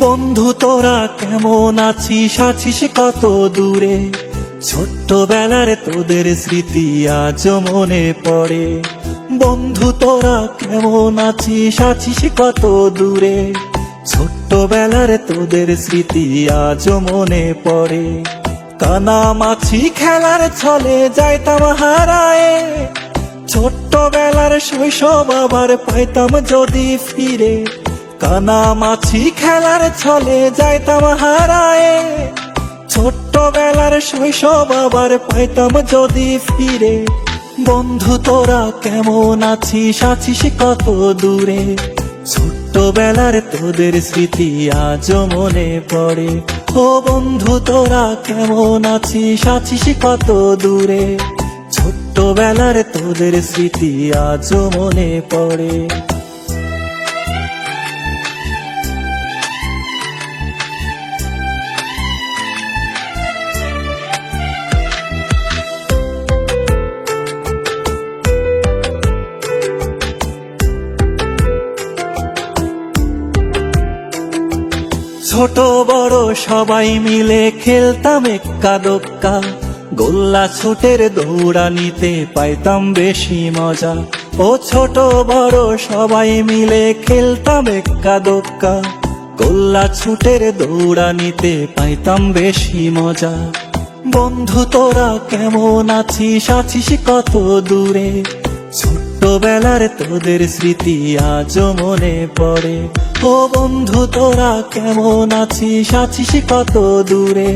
বন্ধু তোরা কেমন আছিস, আছিস কত দূরে? ছোট্টবেলার তোদের স্মৃতি আজও মনে পড়ে। বন্ধু তোরা কেমন আছিস, আছিস কত দূরে? ছোট্টবেলার তোদের স্মৃতি আজও মনে পড়ে। কানামাছি খেলার ছলে যাইতাম হারায়ে, ছোট্টবেলার শৈশব আবার পাইতাম যদি ফিরে। কানামাছি খেলার ছলে যাইতাম হারায়ে, ছোট্টবেলার শৈশব আবার পাইতাম যদি ফিরে। বন্ধু তোরা কেমন আছিস, আছিস কত দূরে? ছোট্টবেলার তোদের স্মৃতি আজও মনে পড়ে। ও বন্ধু তোরা কেমন আছিস, আছিস কত দূরে? ছোট্টবেলার তোদের স্মৃতি আজও মনে পড়ে। ছোট বড় সবাই মিলে খেলতাম এক্কা দোক্কা, গোল্লা ছুটের দৌড়ানিতে পাইতাম বেশি মজা। ও ছোট বড় সবাই মিলে খেলতাম এক্কা দোক্কা, গোল্লা ছুটের দৌড়ানিতে পাইতাম বেশি মজা। বন্ধু তোরা কেমন আছিস, আছিস কত দূরে? ছোট্টবেলার তোদের স্মৃতি আজও মনে পড়ে। ও বন্ধু তোরা কেমন আছিস, আছিস কত দূরে?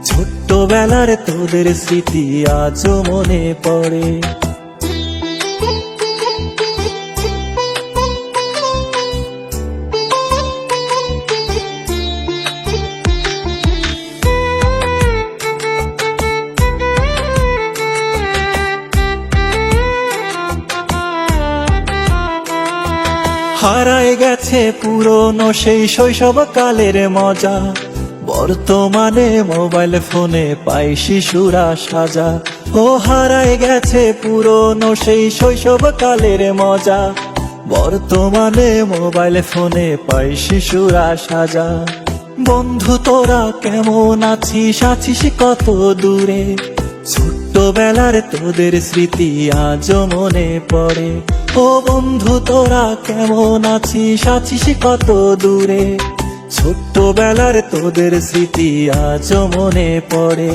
ছোট্টবেলার তোদের স্মৃতি আজও মনে পড়ে। হারায় গেছে পুরনো সেই শৈশব কালের মজা, বর্তমানে মোবাইল ফোনে পাই শিশুরা সাজা। ও হারায় গেছে পুরনো সেই শৈশব কালের মজা, বর্তমানে মোবাইল ফোনে পাই শিশুরা সাজা। বন্ধু তোরা কেমন আছিস, আছিস কত দূরে? ছোট্টবেলার তোদের স্মৃতি আজও মনে পড়ে। ও বন্ধু তোরা কেমন আছিস, আছিস কত দূরে? ছোট্টবেলার তোদের স্মৃতি আজও মনে পড়ে।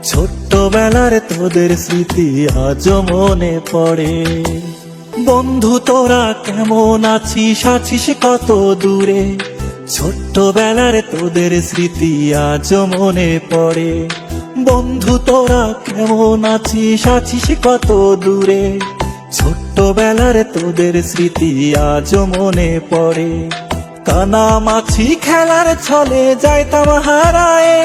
ছোট্টবেলার তোদের স্মৃতি আজও মনে পড়ে। বন্ধু তোরা কেমন আছিস, আছিস কত দূরে? ছোট্টবেলার তোদের স্মৃতি আজও মনে পড়ে। বন্ধু তোরা কেমন আছিস, আছিস কত দূরে? ছোট্টবেলার তোদের স্মৃতি আজও মনে পড়ে। কানামাছি খেলার ছলে যাইতাম হারায়ে,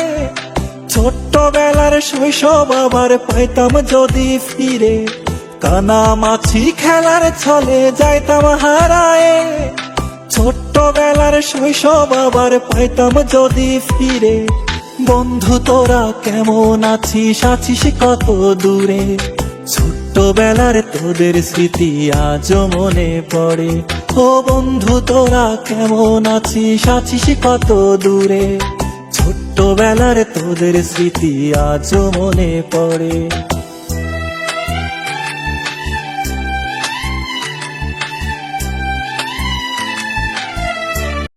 ছোট্টবেলার শৈশব আবার পাইতাম যদি ফিরে। কানামাছি খেলার ছলে যাইতাম হারায়ে, ছোট্টবেলার শৈশব আবার পাইতাম যদি ফিরে। বন্ধু তোরা কেমন আছিস, আছিস কত দূরে? ছোট্টবেলার তোদের স্মৃতি আজও মনে পড়ে। ও বন্ধু তোরা কেমন আছিস, আছিস কত দূরে? ছোট্টবেলার তোদের স্মৃতি আজও মনে পড়ে।